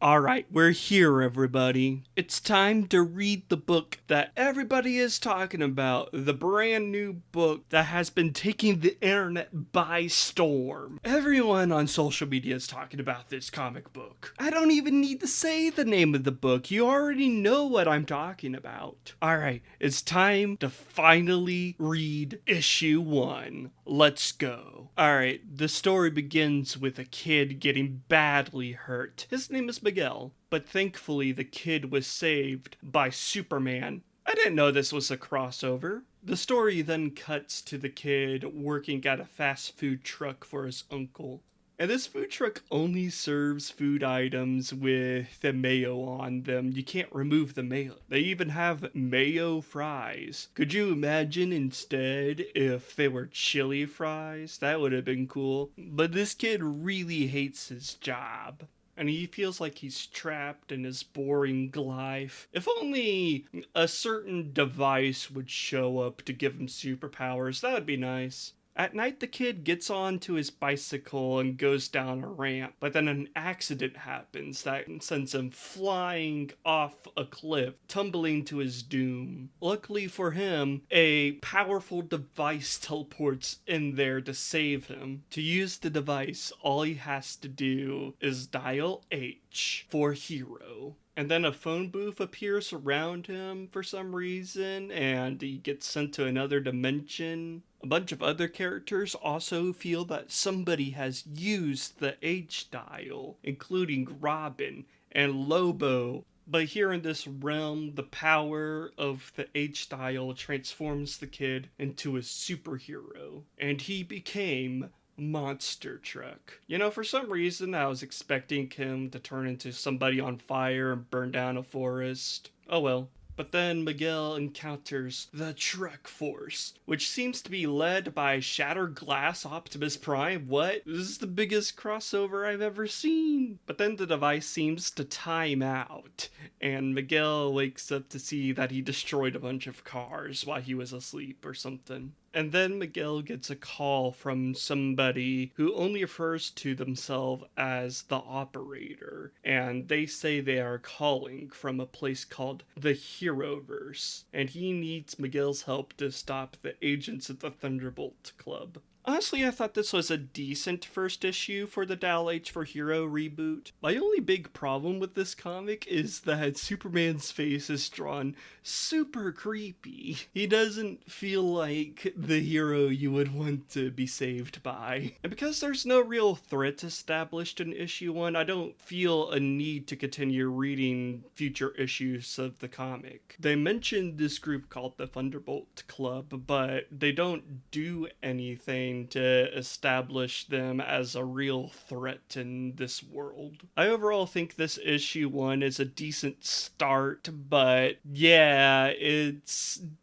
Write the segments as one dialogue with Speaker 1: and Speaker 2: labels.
Speaker 1: Alright, we're here, everybody. It's time to read the book that everybody is talking about. The brand new book that has been taking the internet by storm. Everyone on social media is talking about this comic book. I don't even need to say the name of the book. You already know what I'm talking about. Alright, it's time to finally read issue 1. Let's go. Alright, the story begins with a kid getting badly hurt. His name is Miguel, but thankfully the kid was saved by Superman. I didn't know this was a crossover. The story then cuts to the kid working at a fast food truck for his uncle. And this food truck only serves food items with the mayo on them. You can't remove the mayo. They even have mayo fries. Could you imagine instead if they were chili fries? That would have been cool. But this kid really hates his job. And he feels like he's trapped in his boring life. If only a certain device would show up to give him superpowers, that would be nice. At night, the kid gets onto his bicycle and goes down a ramp, but then an accident happens that sends him flying off a cliff, tumbling to his doom. Luckily for him, a powerful device teleports in there to save him. To use the device, all he has to do is dial H for hero. And then a phone booth appears around him for some reason, and he gets sent to another dimension. A bunch of other characters also feel that somebody has used the H dial, including Robin and Lobo. But here in this realm, the power of the H dial transforms the kid into a superhero, and he became Monster Truck. You know, for some reason I was expecting him to turn into somebody on fire and burn down a forest. Oh well. But then Miguel encounters the Truck Force, which seems to be led by Shattered Glass Optimus Prime. What? This is the biggest crossover I've ever seen. But then the device seems to time out, and Miguel wakes up to see that he destroyed a bunch of cars while he was asleep or something. And then Miguel gets a call from somebody who only refers to themselves as the operator. And they say they are calling from a place called the Heroverse. And he needs Miguel's help to stop the agents of the Thunderbolt Club. Honestly, I thought this was a decent first issue for the Dial H for Hero reboot. My only big problem with this comic is that Superman's face is drawn super creepy. He doesn't feel like the hero you would want to be saved by. And because there's no real threat established in issue 1, I don't feel a need to continue reading future issues of the comic. They mentioned this group called the Thunderbolt Club, but they don't do anything to establish them as a real threat in this world. I overall think this issue 1 is a decent start, but yeah, it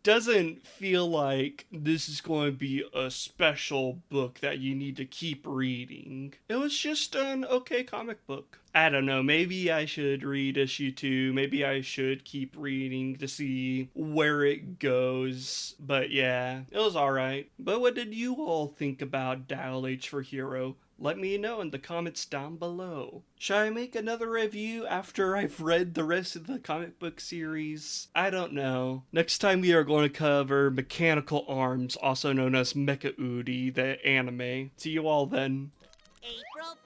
Speaker 1: doesn't feel like this is going to be a special book that you need to keep reading. It was just an okay comic book. I don't know, maybe I should read issue 2, maybe I should keep reading to see where it goes, but yeah, it was alright. But what did you all think about Dial H for Hero? Let me know in the comments down below. Should I make another review after I've read the rest of the comic book series? I don't know. Next time we are going to cover Mechanical Arms, also known as Mecha Udi, the anime. See you all then.
Speaker 2: April